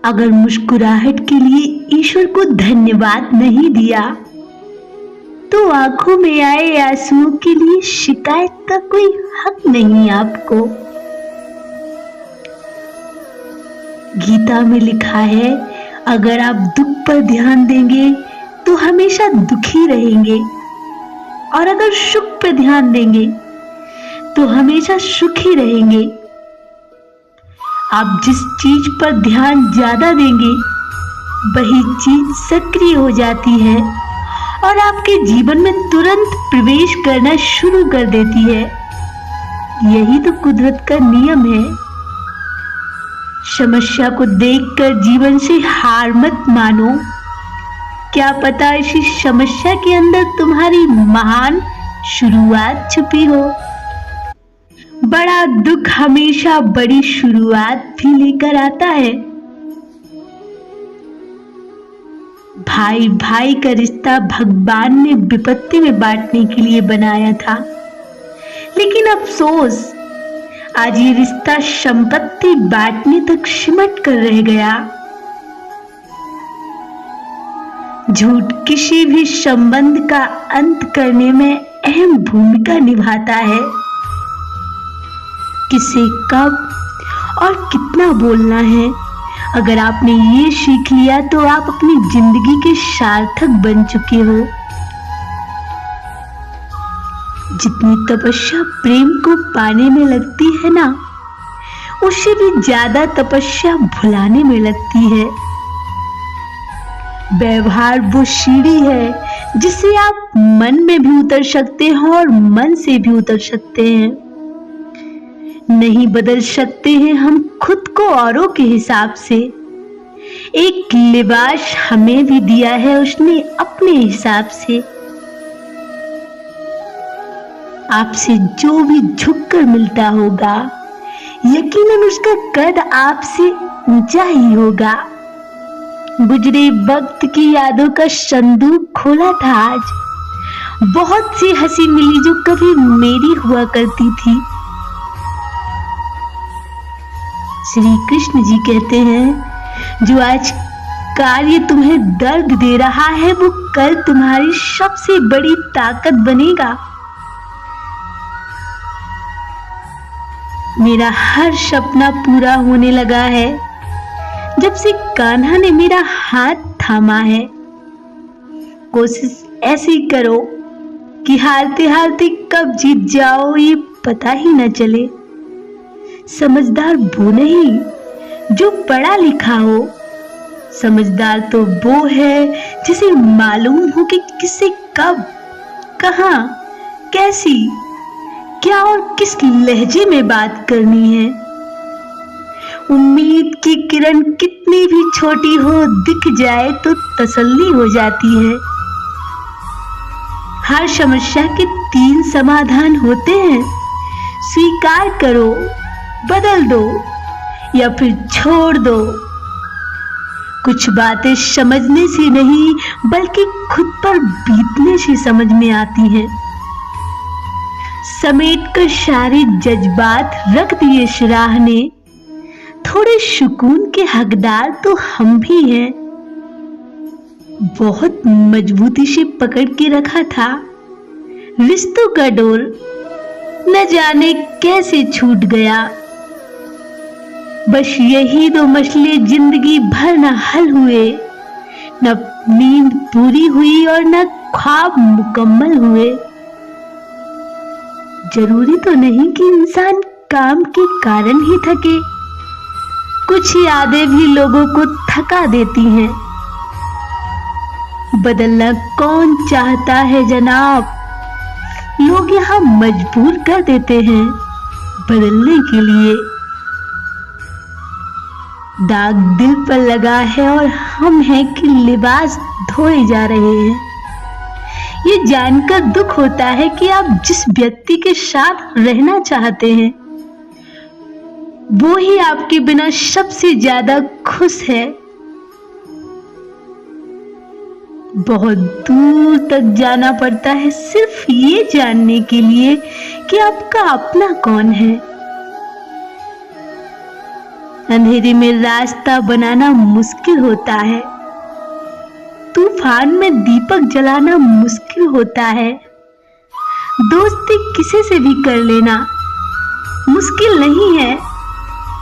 अगर मुस्कुराहट के लिए ईश्वर को धन्यवाद नहीं दिया तो आंखों में आए आंसुओं के लिए शिकायत का कोई हक नहीं आपको। गीता में लिखा है, अगर आप दुख पर ध्यान देंगे तो हमेशा दुखी रहेंगे, और अगर सुख पर ध्यान देंगे तो हमेशा सुखी रहेंगे। आप जिस चीज पर ध्यान ज्यादा देंगे वही चीज सक्रिय हो जाती है और आपके जीवन में तुरंत प्रवेश करना शुरू कर देती है। यही तो कुदरत का नियम है। समस्या को देखकर जीवन से हार मत मानो। क्या पता इसी समस्या के अंदर तुम्हारी महान शुरुआत छुपी हो। बड़ा दुख हमेशा बड़ी शुरुआत भी लेकर आता है। भाई भाई का रिश्ता भगवान ने विपत्ति में बांटने के लिए बनाया था, लेकिन अफसोस आज ये रिश्ता संपत्ति बांटने तक सिमट कर रह गया। झूठ किसी भी संबंध का अंत करने में अहम भूमिका निभाता है। किसे कब और कितना बोलना है, अगर आपने ये सीख लिया तो आप अपनी जिंदगी के सार्थक बन चुके हो। जितनी तपस्या प्रेम को पाने में लगती है ना, उससे भी ज्यादा तपस्या भुलाने में लगती है। व्यवहार वो सीढ़ी है जिससे आप मन में भी उतर सकते हो और मन से भी उतर सकते हैं। नहीं बदल सकते हैं हम खुद को औरों के हिसाब से। एक लिबास हमें भी दिया है उसने अपने हिसाब से। आपसे जो भी झुककर मिलता होगा, यकीनन उसका कद आपसे ऊंचा ही होगा। गुजरे वक्त की यादों का संदूक खोला था आज। बहुत सी हंसी मिली जो कभी मेरी हुआ करती थी। श्री कृष्ण जी कहते हैं, जो आज कार्य तुम्हें दर्द दे रहा है वो कल तुम्हारी सबसे बड़ी ताकत बनेगा। मेरा हर सपना पूरा होने लगा है जब से कान्हा ने मेरा हाथ थामा है। कोशिश ऐसी करो कि हारते हारते कब जीत जाओ ये पता ही न चले। समझदार वो नहीं जो पढ़ा लिखा हो, समझदार तो वो है जिसे मालूम हो कि किसे कब, कहां, कैसी, क्या और किस लहजे में बात करनी है। उम्मीद की किरण कितनी भी छोटी हो दिख जाए तो तसल्ली हो जाती है। हर समस्या के 3 समाधान होते हैं। स्वीकार करो, बदल दो या फिर छोड़ दो। कुछ बातें समझने से नहीं बल्कि खुद पर बीतने से समझ में आती हैं। समेट कर सारे जज्बात रख दिए शराह ने। थोड़े सुकून के हकदार तो हम भी हैं। बहुत मजबूती से पकड़ के रखा था रिश्तों का डोर, न जाने कैसे छूट गया। बस यही 2 मसले जिंदगी भर न हल हुए, न नींद पूरी हुई और न ख्वाब मुकम्मल हुए। जरूरी तो नहीं कि इंसान काम के कारण ही थके। कुछ यादें भी लोगों को थका देती हैं। बदलना कौन चाहता है जनाब, लोग यहाँ मजबूर कर देते हैं बदलने के लिए। दाग दिल पर लगा है और हम हैं कि लिबास धोए जा रहे हैं। ये जानकर दुख होता है कि आप जिस व्यक्ति के साथ रहना चाहते हैं वो ही आपके बिना सबसे ज्यादा खुश है। बहुत दूर तक जाना पड़ता है सिर्फ ये जानने के लिए कि आपका अपना कौन है। अंधेरे में रास्ता बनाना मुश्किल होता है, तूफान में दीपक जलाना मुश्किल होता है, दोस्ती किसी से भी कर लेना मुश्किल नहीं है,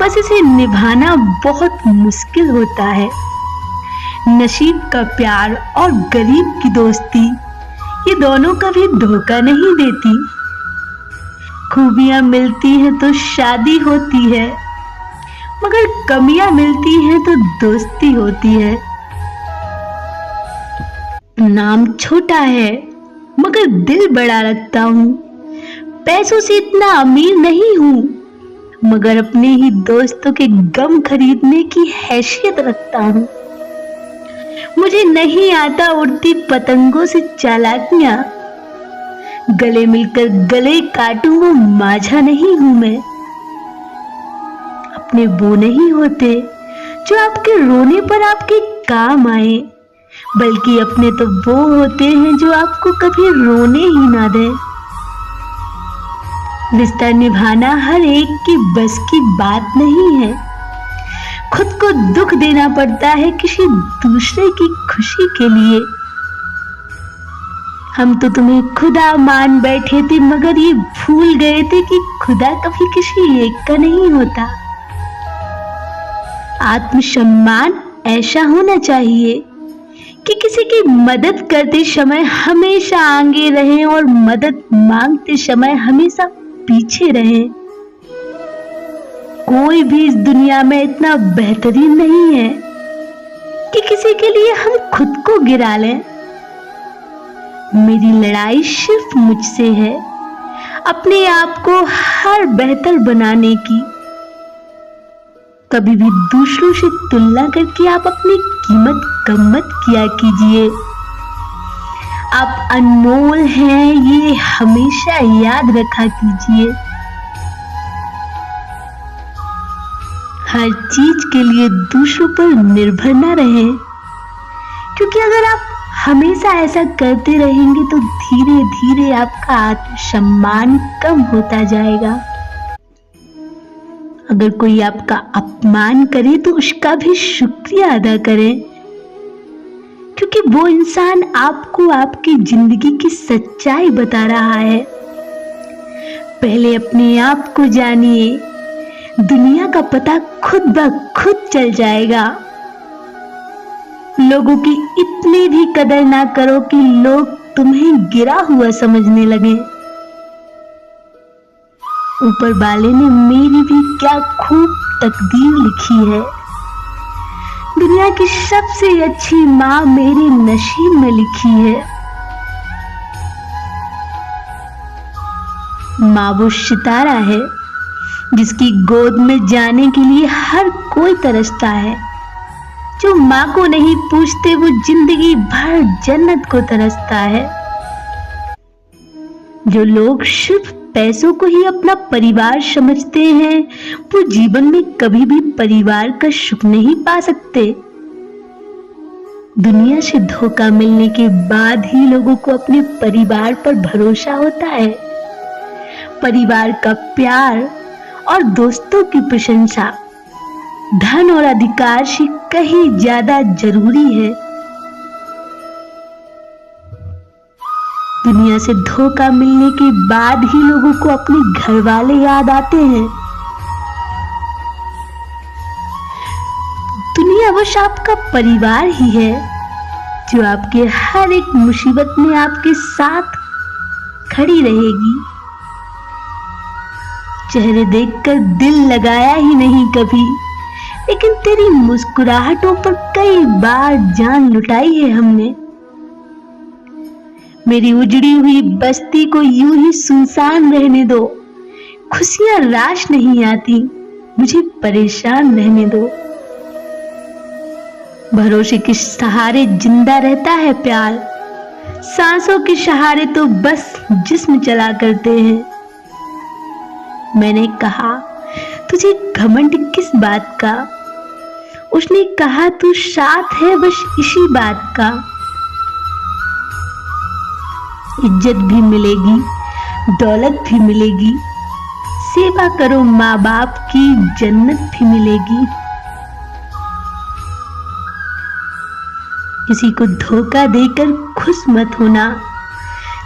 बस इसे निभाना बहुत मुश्किल होता है। नसीब का प्यार और गरीब की दोस्ती, ये दोनों कभी धोखा नहीं देती। खूबियां मिलती हैं तो शादी होती है, मगर कमियां मिलती हैं तो दोस्ती होती है। नाम छोटा है मगर दिल बड़ा रखता हूँ, पैसों से इतना अमीर नहीं हूँ, मगर अपने ही दोस्तों के गम खरीदने की हैसियत रखता हूँ। मुझे नहीं आता उड़ती पतंगों से चालाकियां, गले मिलकर गले काटूं वो माझा नहीं हूं मैं। अपने वो नहीं होते जो आपके रोने पर आपके काम आए, बल्कि अपने तो वो होते हैं जो आपको कभी रोने ही ना दे। रिश्ता निभाना हर एक की बस की बात नहीं है, खुद को दुख देना पड़ता है किसी दूसरे की खुशी के लिए। हम तो तुम्हें खुदा मान बैठे थे, मगर ये भूल गए थे कि खुदा कभी किसी एक का नहीं होता। आत्मसम्मान ऐसा होना चाहिए कि किसी की मदद करते समय हमेशा आगे रहें और मदद मांगते समय हमेशा पीछे रहें। कोई भी इस दुनिया में इतना बेहतरीन नहीं है कि किसी के लिए हम खुद को गिरा लें। मेरी लड़ाई सिर्फ मुझसे है, अपने आप को हर बेहतर बनाने की। कभी भी दूसरों से तुलना करके आप अपनी कीमत कम मत किया कीजिए। आप अनमोल हैं, ये हमेशा याद रखा कीजिए। हर चीज के लिए दूसरों पर निर्भर न रहें, क्योंकि अगर आप हमेशा ऐसा करते रहेंगे तो धीरे धीरे आपका आत्मसम्मान कम होता जाएगा। अगर कोई आपका अपमान करे तो उसका भी शुक्रिया अदा करें, क्योंकि वो इंसान आपको आपकी जिंदगी की सच्चाई बता रहा है। पहले अपने आप को जानिए, दुनिया का पता खुद ब खुद चल जाएगा। लोगों की इतनी भी कदर ना करो कि लोग तुम्हें गिरा हुआ समझने लगे। ऊपर वाले ने मेरी भी क्या खूब तकदीर लिखी है। दुनिया की सबसे अच्छी माँ मेरे नसीब में लिखी है। माँ वो सितारा है जिसकी गोद में जाने के लिए हर कोई तरसता है। जो माँ को नहीं पूछते वो जिंदगी भर जन्नत को तरसता है। जो लोग सिर्फ पैसों को ही अपना परिवार समझते हैं, वो जीवन में कभी भी परिवार का सुख नहीं पा सकते। दुनिया से धोखा मिलने के बाद ही लोगों को अपने परिवार पर भरोसा होता है। परिवार का प्यार और दोस्तों की प्रशंसा धन और अधिकार से कहीं ज्यादा जरूरी है। दुनिया से धोखा मिलने के बाद ही लोगों को अपने घर वाले याद आते हैं। दुनिया बस आपका परिवार ही है जो आपके हर एक मुसीबत में आपके साथ खड़ी रहेगी। चेहरे देखकर दिल लगाया ही नहीं कभी, लेकिन तेरी मुस्कुराहटों पर कई बार जान लुटाई है हमने। मेरी उजड़ी हुई बस्ती को यूं ही सुनसान रहने दो। खुशियां राश नहीं आती, मुझे परेशान रहने दो। भरोसे के सहारे जिंदा रहता है प्यार, सांसों के सहारे तो बस जिस्म चला करते हैं। मैंने कहा तुझे घमंड किस बात का? उसने कहा तू साथ है बस इसी बात का। इज्जत भी मिलेगी, दौलत भी मिलेगी, सेवा करो, माँ बाप की जन्नत भी मिलेगी। किसी को धोखा देकर खुश मत होना।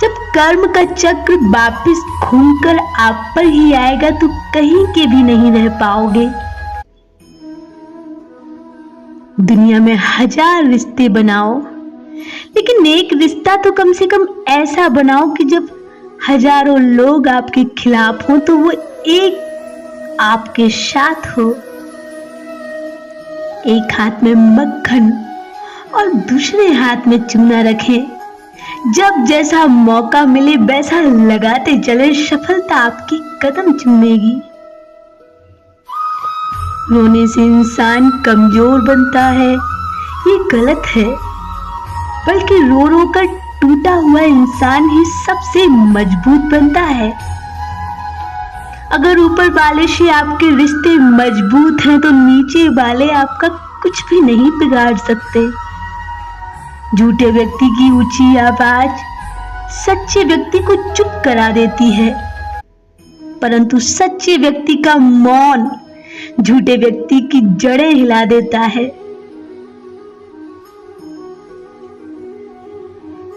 जब कर्म का चक्र वापिस घूमकर आप पर ही आएगा तो कहीं के भी नहीं रह पाओगे। दुनिया में 1000 रिश्ते बनाओ, लेकिन एक रिश्ता तो कम से कम ऐसा बनाओ कि जब हजारों लोग आपके खिलाफ हो तो वो एक आपके साथ हो। एक हाथ में मक्खन और दूसरे हाथ में चूना रखें। जब जैसा मौका मिले वैसा लगाते चले, सफलता आपकी कदम चूमेगी। रोने से इंसान कमजोर बनता है, ये गलत है। बल्कि रो रो कर टूटा हुआ इंसान ही सबसे मजबूत बनता है। अगर ऊपर वाले से आपके रिश्ते मजबूत हैं तो नीचे वाले आपका कुछ भी नहीं बिगाड़ सकते। झूठे व्यक्ति की ऊंची आवाज सच्चे व्यक्ति को चुप करा देती है, परंतु सच्चे व्यक्ति का मौन झूठे व्यक्ति की जड़ें हिला देता है।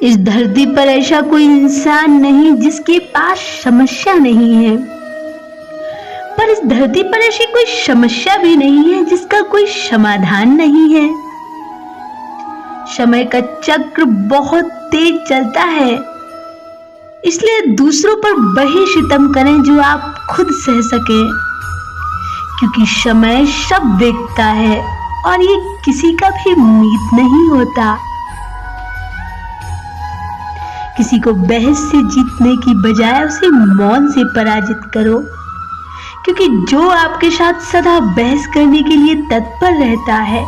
इस धरती पर ऐसा कोई इंसान नहीं जिसके पास समस्या नहीं है, पर इस धरती पर ऐसी कोई समस्या भी नहीं है जिसका कोई समाधान नहीं है। समय का चक्र बहुत तेज चलता है, इसलिए दूसरों पर वही सितम करें जो आप खुद सह सके, क्योंकि समय सब देखता है और ये किसी का भी उम्मीद नहीं होता। किसी को बहस से जीतने की बजाय उसे मौन से पराजित करो, क्योंकि जो आपके साथ सदा बहस करने के लिए तत्पर रहता है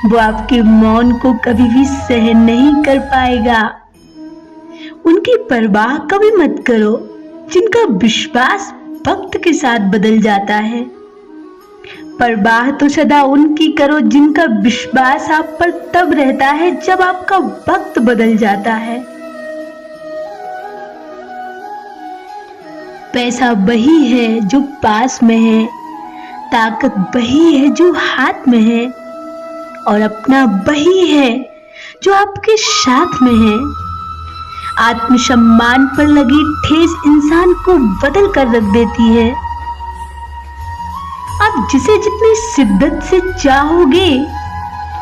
वो आपके मौन को कभी भी सहन नहीं कर पाएगा। उनकी परवाह कभी मत करो जिनका विश्वास वक्त के साथ बदल जाता है। परवाह तो सदा उनकी करो जिनका विश्वास आप पर तब रहता है जब आपका वक्त बदल जाता है। पैसा वही है जो पास में है, ताकत वही है जो हाथ में है, और अपना वही है जो आपके साथ में है। आत्मसम्मान पर लगी ठेस इंसान को बदल कर रख देती है। आप जिसे जितनी शिद्दत से चाहोगे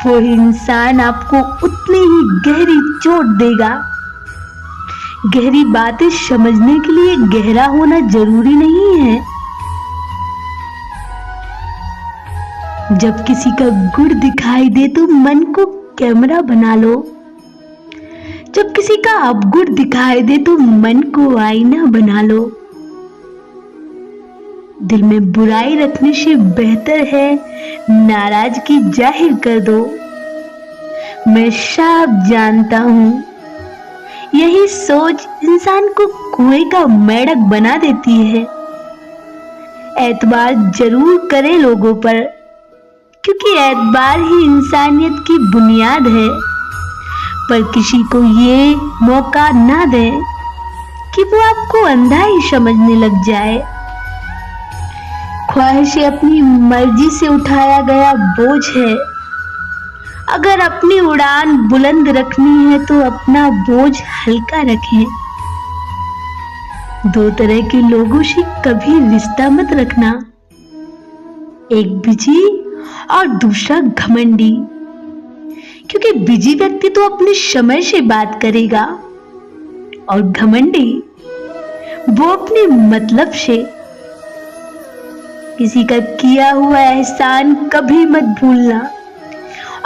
वो इंसान आपको उतनी ही गहरी चोट देगा। गहरी बातें समझने के लिए गहरा होना जरूरी नहीं है। जब किसी का गुण दिखाई दे तो मन को कैमरा बना लो। जब किसी का अवगुण दिखाई दे तो मन को आईना बना लो। दिल में बुराई रखने से बेहतर है नाराजगी जाहिर कर दो। मैं साफ जानता हूं यही सोच इंसान को कुएं का मेंढक बना देती है। एतबार जरूर करें लोगों पर, क्योंकि एतबार ही इंसानियत की बुनियाद है, पर किसी को ये मौका ना दें कि वो आपको अंधा ही समझने लग जाए। ख्वाहिशें अपनी मर्जी से उठाया गया बोझ है। अगर अपनी उड़ान बुलंद रखनी है तो अपना बोझ हल्का रखें। दो तरह के लोगों से कभी रिश्ता मत रखना, एक बिजी और दूसरा घमंडी, क्योंकि बिजी व्यक्ति तो अपने समय से बात करेगा और घमंडी वो अपने मतलब से। किसी का किया हुआ एहसान कभी मत भूलना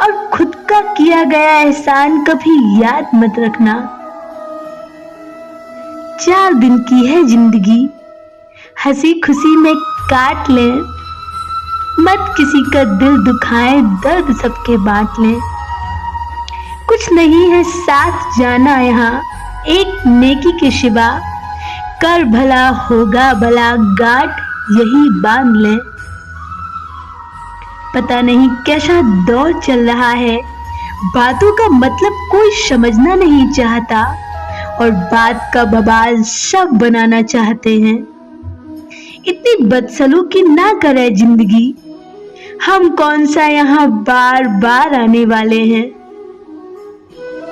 और खुद का किया गया एहसान कभी याद मत रखना। 4 दिन की है जिंदगी, हंसी खुशी में काट लें। मत किसी का दिल दुखाएं, दर्द सबके बांट लें। कुछ नहीं है साथ जाना यहाँ एक नेकी के सिवा, कर भला होगा भला गांठ यही बांध लें। पता नहीं कैसा दौर चल रहा है, बातों का मतलब कोई समझना नहीं चाहता और बात का बवाल सब बनाना चाहते हैं। इतनी बदसलूकी ना करे जिंदगी। हम कौन सा यहाँ बार बार आने वाले हैं।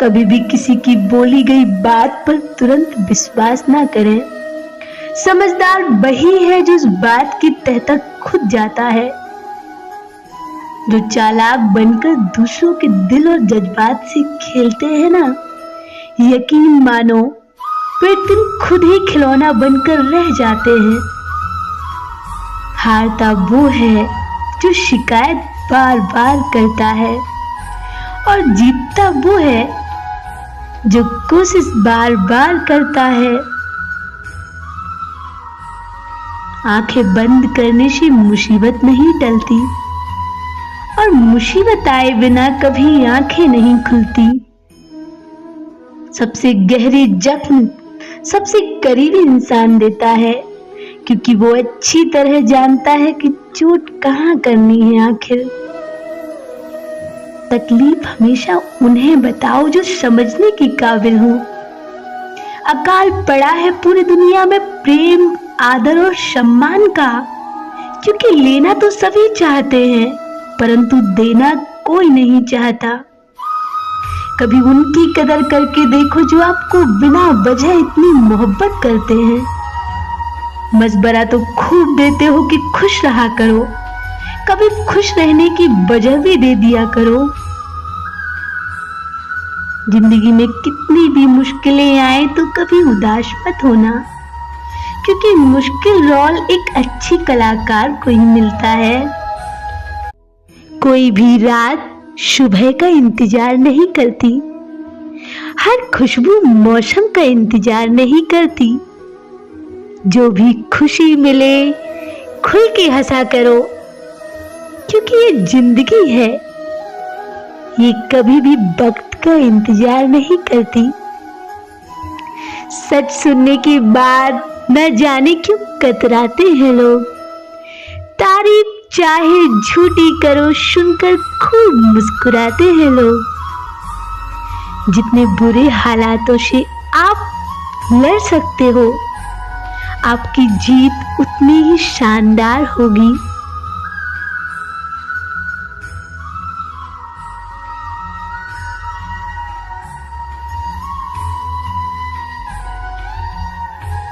कभी भी किसी की बोली गई बात पर तुरंत विश्वास ना करें। समझदार वही है जो उस बात की तह तक खुद जाता है। जो चालाक बनकर दूसरों के दिल और जज्बात से खेलते हैं ना, यकीन मानो वे एक दिन खुद ही खिलौना बनकर रह जाते हैं। हारता वो है जो शिकायत बार बार करता है और जीतता वो है जो कोशिश बार बार करता है। आंखें बंद करने से मुसीबत नहीं टलती और मुसीबत आए बिना कभी आंखें नहीं खुलती। सबसे गहरे जख्म सबसे करीबी इंसान देता है, क्योंकि वो अच्छी तरह जानता है कि चोट कहाँ करनी है। आखिर तकलीफ हमेशा उन्हें बताओ जो समझने के काबिल हो। अकाल पड़ा है पूरी दुनिया में प्रेम, आदर और सम्मान का, क्योंकि लेना तो सभी चाहते हैं परंतु देना कोई नहीं चाहता। कभी उनकी कदर करके देखो जो आपको बिना वजह इतनी मोहब्बत करते हैं। मशवरा तो खूब देते हो कि खुश रहा करो, कभी खुश रहने की वजह भी दे दिया करो। जिंदगी में कितनी भी मुश्किलें आए तो कभी उदास मत होना, क्योंकि मुश्किल रोल एक अच्छी कलाकार को ही मिलता है। कोई भी रात सुबह का इंतजार नहीं करती, हर खुशबू मौसम का इंतजार नहीं करती। जो भी खुशी मिले खुल के हंसा करो, क्योंकि ये जिंदगी है, ये कभी भी वक्त का इंतजार नहीं करती। सच सुनने के बाद न जाने क्यों कतराते हैं लोग। तारीफ चाहे झूठी करो, सुनकर खूब मुस्कुराते हैं लोग। जितने बुरे हालातों से आप लड़ सकते हो, आपकी जीत उतनी ही शानदार होगी।